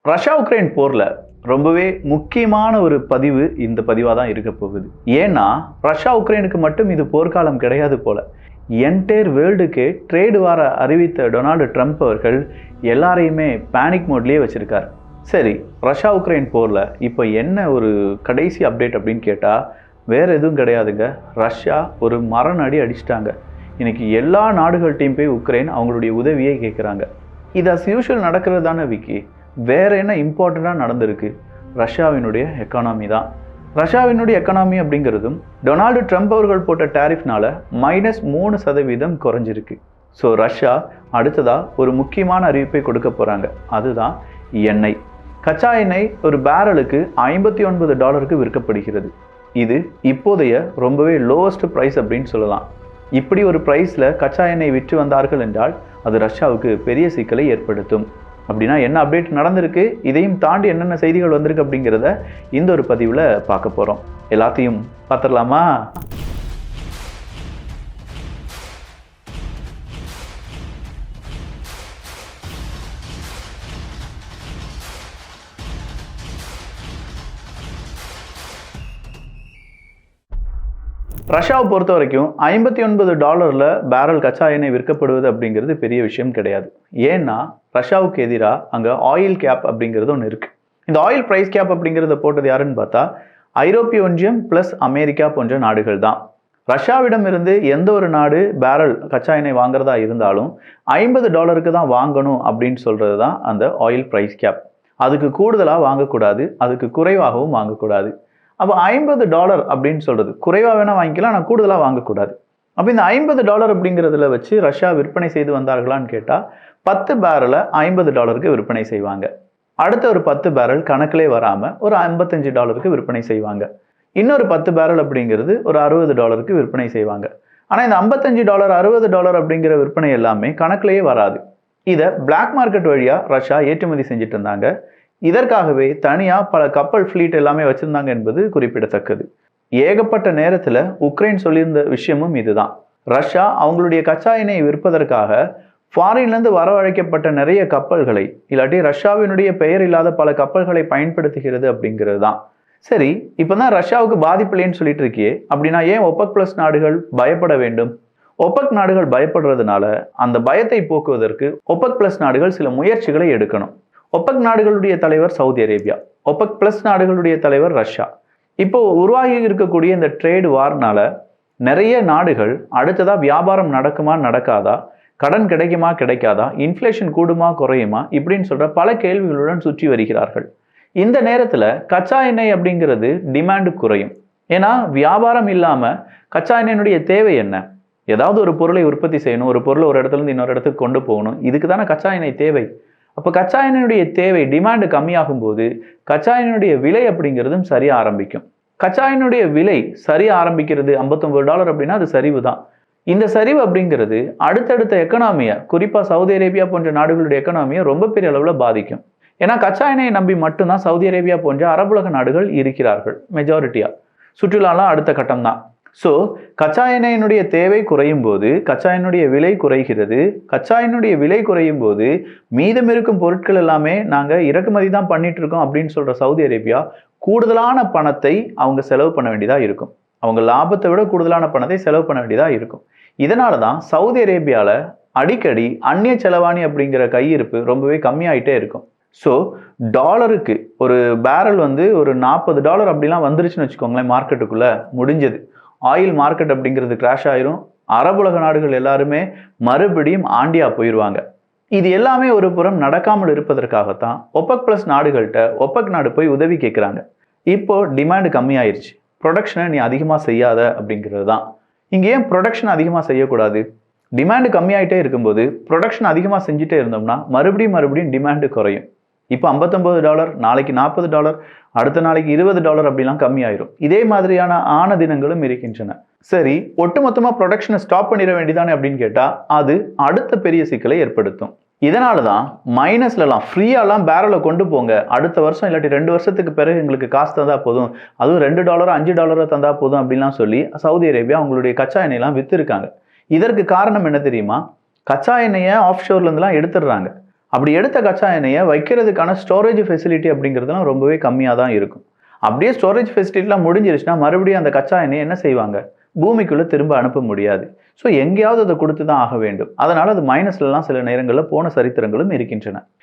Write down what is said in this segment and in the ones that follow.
Russia Ukraine போர்ல ரொம்பவே முக்கியமான ஒரு பதிவு இந்த பதிவாக தான் இருக்க போகுது. ஏன்னா ரஷ்யா உக்ரைனுக்கு மட்டும் இது போர்க்காலம் கிடையாது போல. என்டையர் வேர்ல்டுக்கே ட்ரேடு வார அறிவித்த டொனால்டு ட்ரம்ப் அவர்கள் எல்லாரையுமே பேனிக் மோட்லேயே வச்சிருக்கார். சரி, ரஷ்யா உக்ரைன் போரில் இப்போ என்ன ஒரு கடைசி அப்டேட் அப்படின்னு கேட்டால் வேறு எதுவும் கிடையாதுங்க. ரஷ்யா ஒரு மரண அடி அடிச்சிட்டாங்க. இன்னைக்கு எல்லா நாடுகள்கிட்டையும் போய் உக்ரைன் அவங்களுடைய உதவியை கேட்குறாங்க. இது அஸ் யூஷுவல் நடக்கிறது தானே விக்கி. வேறு என்ன இம்பார்ட்டண்ட்டாக நடந்திருக்கு? ரஷ்யாவினுடைய எக்கானமி தான். ரஷ்யாவினுடைய எக்கானமி அப்படிங்கிறதும் டொனால்டு ட்ரம்ப் அவர்கள் போட்ட டேரிஃப்னால -3% குறைஞ்சிருக்கு. ஸோ ரஷ்யா அடுத்ததாக ஒரு முக்கியமான அறிவிப்பை கொடுக்க போகிறாங்க. அதுதான் எண்ணெய். கச்சா எண்ணெய் ஒரு பேரலுக்கு $59 விற்கப்படுகிறது. இது இப்போதைய ரொம்பவே லோவஸ்ட் ப்ரைஸ் அப்படின்னு சொல்லலாம். இப்படி ஒரு ப்ரைஸில் கச்சா எண்ணெய் விற்று வந்தார்கள் என்றால் அது ரஷ்யாவுக்கு பெரிய சிக்கலை ஏற்படுத்தும். அப்படின்னா என்ன அப்டேட் நடந்திருக்கு, இதையும் தாண்டி என்னென்ன செய்திகள் வந்திருக்கு அப்படிங்கிறத இந்த ஒரு பதிவில் பார்க்க போகிறோம். எல்லாத்தையும் பார்த்துடலாமா? ரஷ்யாவை பொறுத்த வரைக்கும் $59 பேரல் கச்சா எண்ணெய் விற்கப்படுவது அப்படிங்கிறது பெரிய விஷயம் கிடையாது. ஏன்னா ரஷ்யாவுக்கு எதிராக அங்கே ஆயில் கேப் அப்படிங்கிறது ஒன்று இருக்குது. இந்த ஆயில் ப்ரைஸ் கேப் அப்படிங்கிறத போட்டது யாருன்னு பார்த்தா ஐரோப்பிய ஒன்றியம் ப்ளஸ் அமெரிக்கா போன்ற நாடுகள் தான். ரஷ்யாவிடம் இருந்து எந்த ஒரு நாடு பேரல் கச்சா எண்ணெய் வாங்குறதா இருந்தாலும் $50 தான் வாங்கணும் அப்படின்னு சொல்கிறது தான் அந்த ஆயில் ப்ரைஸ் கேப். அதுக்கு கூடுதலாக வாங்கக்கூடாது, அதுக்கு குறைவாகவும் வாங்கக்கூடாது. அப்போ $50 அப்படின்னு சொல்கிறது குறைவாக வேணால் வாங்கிக்கலாம், ஆனால் கூடுதலாக வாங்கக்கூடாது. அப்போ இந்த $50 அப்படிங்கிறதுல வச்சு ரஷ்யா விற்பனை செய்து வந்தார்களான்னு கேட்டால் 10 பேரலை $50 விற்பனை செய்வாங்க. அடுத்த ஒரு 10 பேரல் கணக்கிலே வராமல் ஒரு $55 விற்பனை செய்வாங்க. இன்னொரு 10 பேரல் அப்படிங்கிறது ஒரு $60 விற்பனை செய்வாங்க. ஆனால் இந்த $55 $60 அப்படிங்கிற விற்பனை எல்லாமே கணக்கிலேயே வராது. இதை பிளாக் மார்க்கெட் வழியாக ரஷ்யா ஏற்றுமதி செஞ்சுட்டு இருந்தாங்க. இதற்காகவே தனியாக பல கப்பல் ஃப்ளீட் எல்லாமே வச்சுருந்தாங்க என்பது குறிப்பிடத்தக்கது. ஏகப்பட்ட நேரத்தில் உக்ரைன் சொல்லியிருந்த விஷயமும் இதுதான். ரஷ்யா அவங்களுடைய கச்சா எண்ணெயை விற்பதற்காக ஃபாரின்லேருந்து வரவழைக்கப்பட்ட நிறைய கப்பல்களை, இல்லாட்டி ரஷ்யாவினுடைய பெயர் இல்லாத பல கப்பல்களை பயன்படுத்துகிறது அப்படிங்கிறது தான். சரி, இப்போ தான் ரஷ்யாவுக்கு பாதிப்பில்லைன்னு சொல்லிட்டு இருக்கியே, அப்படின்னா ஏன் ஒபெக் பிளஸ் நாடுகள் பயப்பட வேண்டும்? ஒபெக் நாடுகள் பயப்படுறதுனால அந்த பயத்தை போக்குவதற்கு ஒபெக் பிளஸ் நாடுகள் சில முயற்சிகளை எடுக்கணும். ஒபெக் நாடுகளுடைய தலைவர் சவுதி அரேபியா, ஒபெக் பிளஸ் நாடுகளுடைய தலைவர் ரஷ்யா. இப்போ உருவாகி இருக்கக்கூடிய இந்த ட்ரேடு வார்னால நிறைய நாடுகள் அடுத்ததாக வியாபாரம் நடக்குமா நடக்காதா, கடன் கிடைக்குமா கிடைக்காதா, இன்ஃப்ளேஷன் கூடுமா குறையுமா இப்படின்னு சொல்கிற பல கேள்விகளுடன் சுற்றி வருகிறார்கள். இந்த நேரத்தில் கச்சா எண்ணெய் அப்படிங்கிறது டிமாண்டு குறையும். ஏன்னா வியாபாரம் இல்லாமல் கச்சா எண்ணெயினுடைய தேவை என்ன? ஏதாவது ஒரு பொருளை உற்பத்தி செய்யணும், ஒரு பொருளை ஒரு இடத்துலேருந்து இன்னொரு இடத்துக்கு கொண்டு போகணும். இதுக்கு தானே கச்சா எண்ணெய் தேவை. அப்போ கச்சா எண்ணெயுடைய தேவை டிமாண்டு கம்மியாகும் போது கச்சா எண்ணெயுடைய விலை அப்படிங்கிறதும் சரிய ஆரம்பிக்கும். கச்சா எண்ணெயுடைய விலை சரிய ஆரம்பிக்கிறது $59 அப்படின்னா அது சரிவு தான். இந்த சரிவு அப்படிங்கிறது அடுத்தடுத்த எக்கனாமியை, குறிப்பாக சவுதி அரேபியா போன்ற நாடுகளுடைய எக்கனாமியை ரொம்ப பெரிய அளவில் பாதிக்கும். ஏன்னா கச்சா எண்ணெயை நம்பி மட்டும்தான் சவுதி அரேபியா போன்ற அரபுலக நாடுகள் இருக்கிறார்கள் மெஜாரிட்டியாக. சுற்றுலாலாம் அடுத்த கட்டம் தான். ஸோ கச்சா எண்ணெயினுடைய தேவை குறையும் போது கச்சா எண்ணெயுடைய விலை குறைகிறது. கச்சா எண்ணெயுடைய விலை குறையும் போது மீதம் இருக்கும் பொருட்கள் எல்லாமே நாங்கள் இறக்குமதி தான் பண்ணிட்டு இருக்கோம் அப்படின்னு சொல்கிற சவுதி அரேபியா கூடுதலான பணத்தை அவங்க செலவு பண்ண வேண்டியதாக இருக்கும். அவங்க லாபத்தை விட கூடுதலான பணத்தை செலவு பண்ண வேண்டியதாக இருக்கும். இதனால தான் சவுதி அரேபியாவில் அடிக்கடி அந்நிய செலவாணி அப்படிங்கிற கையிருப்பு ரொம்பவே கம்மியாயிட்டே இருக்கும். ஸோ டாலருக்கு ஒரு பேரல் ஒரு $40 அப்படிலாம் வந்துருச்சுன்னு வச்சுக்கோங்களேன், மார்க்கெட்டுக்குள்ளே முடிஞ்சது. ஆயில் மார்க்கெட் அப்படிங்கிறது கிராஷ் ஆயிரும். அரபுலக நாடுகள் எல்லாருமே மறுபடியும் ஆண்டியா போயிடுவாங்க. இது எல்லாமே ஒரு புறம் நடக்காமல் இருப்பதற்காகத்தான் ஒபெக் பிளஸ் நாடுகள்கிட்ட ஒபெக் நாடு போய் உதவி கேட்குறாங்க. இப்போ டிமாண்டு கம்மியாயிருச்சு, ப்ரொடக்ஷனை நீ அதிகமாக செய்யாத அப்படிங்கிறது தான். இங்கே ஏன் ப்ரொடக்ஷன் அதிகமாக செய்யக்கூடாது? டிமாண்டு கம்மியாயிட்டே இருக்கும்போது ப்ரொடக்ஷன் அதிகமாக செஞ்சுட்டே இருந்தோம்னா மறுபடியும் டிமாண்டு குறையும். இப்போ $59, நாளைக்கு $40, அடுத்த நாளைக்கு $20 அப்படிலாம் கம்மியாயிரும். இதே மாதிரியான ஆன தினங்களும் இருக்கின்றன. சரி, ஒட்டுமொத்தமாக ப்ரொடக்ஷனை ஸ்டாப் பண்ணிட வேண்டியதானே அப்படின்னு கேட்டால் அது அடுத்த பெரிய சிக்கலை ஏற்படுத்தும். இதனால தான் மைனஸ்லாம் ஃப்ரீயாலாம் பேரலை கொண்டு போங்க, அடுத்த வருஷம் இல்லாட்டி 2 வருஷத்துக்கு பிறகு எங்களுக்கு காசு தந்தால் போதும், அதுவும் $2 $5 தந்தால் போதும் அப்படின்லாம் சொல்லி சவுதி அரேபியா அவங்களுடைய கச்சா எண்ணெயெல்லாம் விற்றுருக்காங்க. இதற்கு காரணம் என்ன தெரியுமா? கச்சா எண்ணெயை ஆஃப் ஷோர்லேருந்துலாம் எடுத்துடுறாங்க. அப்படி எடுத்த கச்சா எண்ணெயை வைக்கிறதுக்கான ஸ்டோரேஜ் ஃபெசிலிட்டி அப்படிங்கிறதுலாம் ரொம்பவே கம்மியாக தான் இருக்கும். அப்படியே ஸ்டோரேஜ் ஃபெசிலிட்டிலாம் முடிஞ்சிருச்சுன்னா மறுபடியும் அந்த கச்சா எண்ணெயை என்ன செய்வாங்க, பூமிக்குள்ளே திரும்ப அனுப்ப முடியாது. ஸோ எங்கேயாவது அதை கொடுத்து தான் ஆக வேண்டும். அதனால் அது மைனஸ்லாம் சில நேரங்களில் போன சரித்திரங்களும் இருக்கின்றன.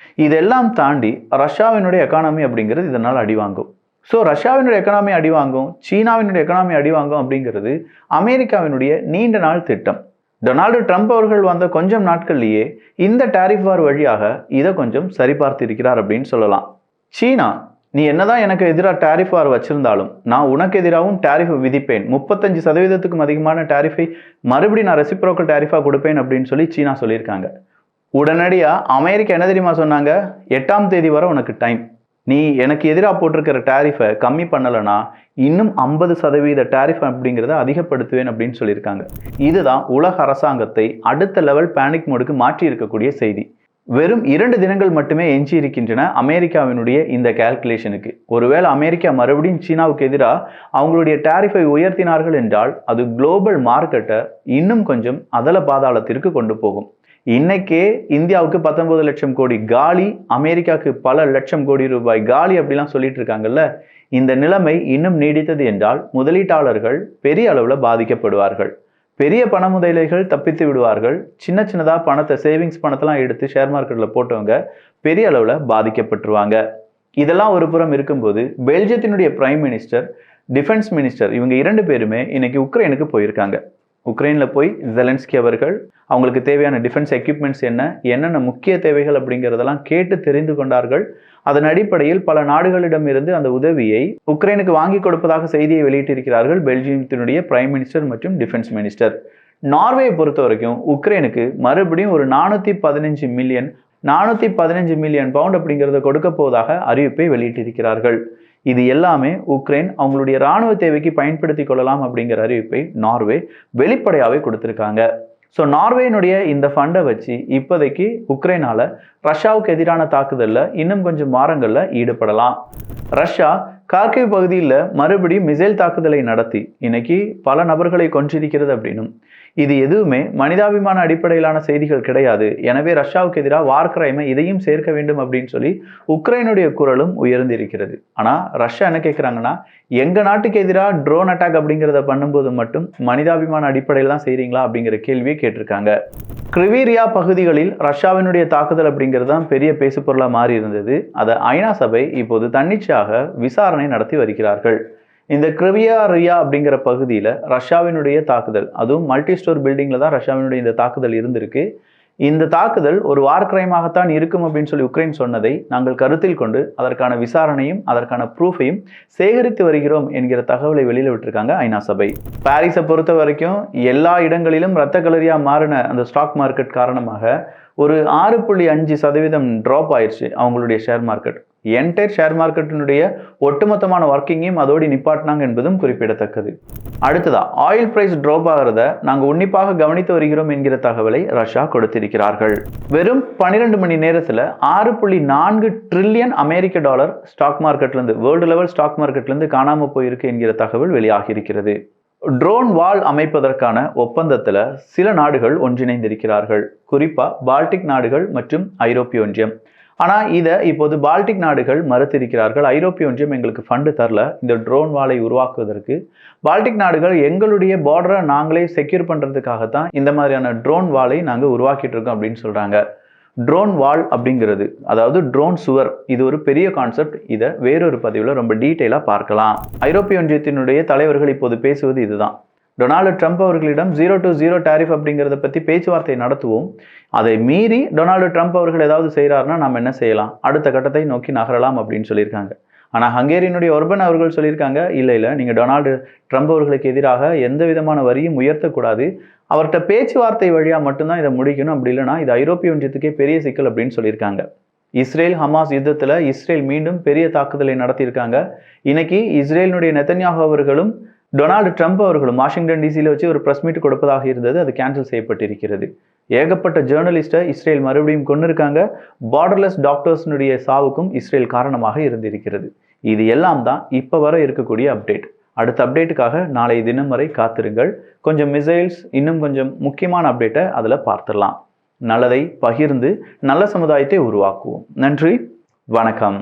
இதெல்லாம் தாண்டி ரஷ்யாவினுடைய எக்கானமி அப்படிங்கிறது இதனால் அடிவாங்கும். ஸோ ரஷ்யாவினுடைய எக்கனாமி அடிவாங்கும், சீனாவினுடைய எக்கனாமி அடிவாங்கும் அப்படிங்கிறது அமெரிக்காவினுடைய நீண்ட நாள் திட்டம். டொனால்டு ட்ரம்ப் அவர்கள் வந்த கொஞ்சம் நாட்கள்லேயே இந்த டாரிஃப் வார் வழியாக இதை கொஞ்சம் சரிபார்த்து இருக்கிறார் அப்படின்னு சொல்லலாம். சீனா, நீ என்னதான் எனக்கு எதிராக டாரிஃப் வார் வச்சிருந்தாலும் நான் உனக்கு எதிராகவும் டாரிஃப் விதிப்பேன், 35%க்கும் அதிகமான டாரிஃபை மறுபடியும் நான் ரெசிப்ரோக்கல் டாரிஃபாக கொடுப்பேன் அப்படின்னு சொல்லி சீனா சொல்லியிருக்காங்க. உடனடியாக அமெரிக்கா என்ன தெரியுமா சொன்னாங்க, 8ஆம் தேதி வரை உனக்கு டைம், நீ எனக்கு எதிராக போட்டிருக்கிற டாரிஃபை கம்மி பண்ணலைன்னா இன்னும் 50% டாரிஃப் அப்படிங்கிறத அதிகப்படுத்துவேன் அப்படின்னு சொல்லியிருக்காங்க. இதுதான் உலக அரசாங்கத்தை அடுத்த லெவல் பேனிக் மோடுக்கு மாற்றி இருக்கக்கூடிய செய்தி. வெறும் 2 தினங்கள் மட்டுமே எஞ்சி இருக்கின்றன அமெரிக்காவினுடைய இந்த கால்குலேஷனுக்கு. ஒருவேளை அமெரிக்கா மறுபடியும் சீனாவுக்கு எதிராக அவங்களுடைய டாரிஃபை உயர்த்தினார்கள் என்றால் அது குளோபல் மார்க்கெட்டை இன்னும் கொஞ்சம் அதல பாதாளத்திற்கு கொண்டு போகும். இன்னைக்கே இந்தியாவுக்கு 19 லட்சம் கோடி காலி, அமெரிக்காவுக்கு பல லட்சம் கோடி ரூபாய் காலி அப்படிலாம் சொல்லிட்டு இருக்காங்கல்ல. இந்த நிலைமை இன்னும் நீடித்தது என்றால் முதலீட்டாளர்கள் பெரிய அளவில் பாதிக்கப்படுவார்கள். பெரிய பண முதலைகள் தப்பித்து விடுவார்கள். சின்ன சின்னதாக பணத்தை, சேவிங்ஸ் பணத்தெல்லாம் எடுத்து ஷேர் மார்க்கெட்டில் போட்டவங்க பெரிய அளவில் பாதிக்கப்பட்டுருவாங்க. இதெல்லாம் ஒரு புறம் இருக்கும்போது பெல்ஜியத்தினுடைய பிரைம் மினிஸ்டர், டிஃபென்ஸ் மினிஸ்டர், இவங்க 2 பேருமே இன்னைக்கு உக்ரைனுக்கு போயிருக்காங்க. உக்ரைனில் போய் ஜெலன்ஸ்கி அவர்கள் அவங்களுக்கு தேவையான டிஃபென்ஸ் எக்யூப்மெண்ட்ஸ் என்னென்ன முக்கிய தேவைகள் அப்படிங்கிறதெல்லாம் கேட்டு தெரிந்து கொண்டார்கள். அதன் அடிப்படையில் பல நாடுகளிடமிருந்து அந்த உதவியை உக்ரைனுக்கு வாங்கி கொடுப்பதாக செய்தியை வெளியிட்டிருக்கிறார்கள் பெல்ஜியத்தினுடைய பிரைம் மினிஸ்டர் மற்றும் டிஃபென்ஸ் மினிஸ்டர். நார்வேயை பொறுத்த வரைக்கும் உக்ரைனுக்கு மறுபடியும் ஒரு 415 மில்லியன் பவுண்ட் அப்படிங்கிறத கொடுக்க போவதாக அறிவிப்பை வெளியிட்டிருக்கிறார்கள். இது எல்லாமே உக்ரைன் அவங்களுடைய இராணுவ தேவைக்கு பயன்படுத்தி கொள்ளலாம் அப்படிங்கிற அறிவிப்பை நார்வே வெளிப்படையாகவே கொடுத்துருக்காங்க. ஸோ நார்வேனுடைய இந்த ஃபண்டை வச்சு இப்போதைக்கு உக்ரைனால் ரஷ்யாவுக்கு எதிரான தாக்குதலில் இன்னும் கொஞ்சம் வாரங்களில் ஈடுபடலாம். ரஷ்யா கார்கிவ் பகுதியில் மறுபடியும் மிசைல் தாக்குதலை நடத்தி இன்னைக்கு பல நபர்களை கொன்றிருக்கிறது அப்படின்னும், இது எதுவுமே மனிதாபிமான அடிப்படையிலான செய்திகள் கிடையாது, எனவே ரஷ்யாவுக்கு எதிராக வார் கிரைமை இதையும் சேர்க்க வேண்டும் அப்படின்னு சொல்லி உக்ரைனுடைய குரலும் உயர்ந்திருக்கிறது. ஆனால் ரஷ்யா என்ன கேட்குறாங்கன்னா, எங்கள் நாட்டுக்கு எதிராக ட்ரோன் அட்டாக் அப்படிங்கிறத பண்ணும்போது மட்டும் மனிதாபிமான அடிப்படையில் தான் செய்கிறீங்களா அப்படிங்கிற கேள்வியை கேட்டிருக்காங்க. கிரிவீரியா பகுதிகளில் ரஷ்யாவினுடைய தாக்குதல் அப்படிங்கிறது தான் பெரிய பேசு பொருளாக மாறி இருந்தது. அதை ஐநா சபை இப்போது தன்னிச்சையாக விசாரணை நடத்தி வருகிறார்கள். இந்த கிரிவியா அப்படிங்கிற பகுதியில் ரஷ்யாவினுடைய தாக்குதல், அதுவும் மல்டி ஸ்டோர் பில்டிங்கில் தான் ரஷ்யாவினுடைய இந்த தாக்குதல் இருந்திருக்கு. இந்த தாக்குதல் ஒரு வார் கிரைமாகத்தான் இருக்கும் அப்படின்னு சொல்லி உக்ரைன் சொன்னதை நாங்கள் கருத்தில் கொண்டு அதற்கான விசாரணையும் அதற்கான ப்ரூஃபையும் சேகரித்து வருகிறோம் என்கிற தகவலை வெளியில் விட்டுருக்காங்க ஐநா சபை. பாரிஸை பொறுத்த வரைக்கும் எல்லா இடங்களிலும் இரத்த கலரியாக மாறின அந்த ஸ்டாக் மார்க்கெட் காரணமாக ஒரு 6.5% ட்ராப் ஆயிடுச்சு அவங்களுடைய ஷேர் மார்க்கெட். என்டையர் ஷேர் மார்க்கெட்டினுடைய ஒட்டுமொத்தமான ஒர்க்கிங்கையும் அதோடு நிப்பாட்டினாங்க என்பதும் குறிப்பிடத்தக்கது. அடுத்ததா ஆயில் பிரைஸ் ட்ராப் ஆகிறத நாங்கள் உன்னிப்பாக கவனித்து வருகிறோம் என்கிற தகவலை ரஷ்யா கொடுத்திருக்கிறார்கள். வெறும் 12 மணி நேரத்தில் 6.4 ட்ரில்லியன் அமெரிக்க டாலர் ஸ்டாக் மார்க்கெட்லேருந்து, வேர்ல்டு லெவல் ஸ்டாக் மார்க்கெட்லேருந்து காணாமல் போயிருக்கு என்கிற தகவல் வெளியாகி இருக்கிறது. ட்ரோன் வால் அமைப்பதற்கான ஒப்பந்தத்தில் சில நாடுகள் ஒன்றிணைந்திருக்கிறார்கள், குறிப்பாக பால்டிக் நாடுகள் மற்றும் ஐரோப்பிய ஒன்றியம். ஆனால் இதை இப்போது பால்டிக் நாடுகள் மறுத்திருக்கிறார்கள். ஐரோப்பிய ஒன்றியம் எங்களுக்கு ஃபண்டு தரல இந்த ட்ரோன் வாலை உருவாக்குவதற்கு. பால்டிக் நாடுகள் எங்களுடைய பார்டரை நாங்களே செக்யூர் பண்ணுறதுக்காகத்தான் இந்த மாதிரியான ட்ரோன் வாலை நாங்கள் உருவாக்கிட்டு இருக்கோம் அப்படின்னு சொல்கிறாங்க. ட்ரோன் வால் அப்படிங்கிறது, அதாவது ட்ரோன் சுவர், இது ஒரு பெரிய கான்செப்ட். இதை வேறொரு பதிவில் ரொம்ப டீட்டெயிலாக பார்க்கலாம். ஐரோப்பிய ஒன்றியத்தினுடைய தலைவர்கள் இப்போது பேசுவது இதுதான். டொனால்டு ட்ரம்ப் அவர்களிடம் 0 டாரிஃப் அப்படிங்கிறத பற்றி பேச்சுவார்த்தை நடத்துவோம், அதை மீறி டொனால்டு ட்ரம்ப் அவர்கள் ஏதாவது செய்கிறாருன்னா நம்ம என்ன செய்யலாம், அடுத்த கட்டத்தை நோக்கி நகரலாம் அப்படின்னு சொல்லியிருக்காங்க. ஆனால் ஹங்கேரியனுடைய ஒர்பன் அவர்கள் சொல்லியிருக்காங்க, இல்லை நீங்கள் டொனால்டு ட்ரம்ப் அவர்களுக்கு எதிராக எந்த விதமான வரியும் உயர்த்தக்கூடாது, அவர்கிட்ட பேச்சுவார்த்தை வழியாக மட்டும்தான் இதை முடிக்கணும், அப்படி இல்லைனா இது ஐரோப்பிய ஒன்றியத்துக்கே பெரிய சிக்கல் அப்படின்னு சொல்லியிருக்காங்க. இஸ்ரேல் ஹமாஸ் யுத்தத்தில் இஸ்ரேல் மீண்டும் பெரிய தாக்குதலை நடத்தியிருக்காங்க. இன்னைக்கு இஸ்ரேலினுடைய நெத்தன்யாகு அவர்களும் டொனால்டு ட்ரம்ப் அவர்களும் வாஷிங்டன் டிசியில் வச்சு ஒரு ப்ரெஸ் மீட் கொடுப்பதாக இருந்தது, அது கேன்சல் செய்யப்பட்டிருக்கிறது. ஏகப்பட்ட ஜேர்னலிஸ்ட்டை இஸ்ரேல் மறுபடியும் கொண்டிருக்காங்க. பார்டர்லெஸ் டாக்டர்ஸ்னுடைய சாவுக்கும் இஸ்ரேல் காரணமாக இருந்திருக்கிறது. இது எல்லாம் தான் இப்போ வர இருக்கக்கூடிய அப்டேட். அடுத்த அப்டேட்டுக்காக நாளை தினம் வரை காத்திருங்கள். கொஞ்சம் மிசைல்ஸ், இன்னும் கொஞ்சம் முக்கியமான அப்டேட்டை அதில் பார்த்துடலாம். நல்லதை பகிர்ந்து நல்ல சமுதாயத்தை உருவாக்குவோம். நன்றி, வணக்கம்.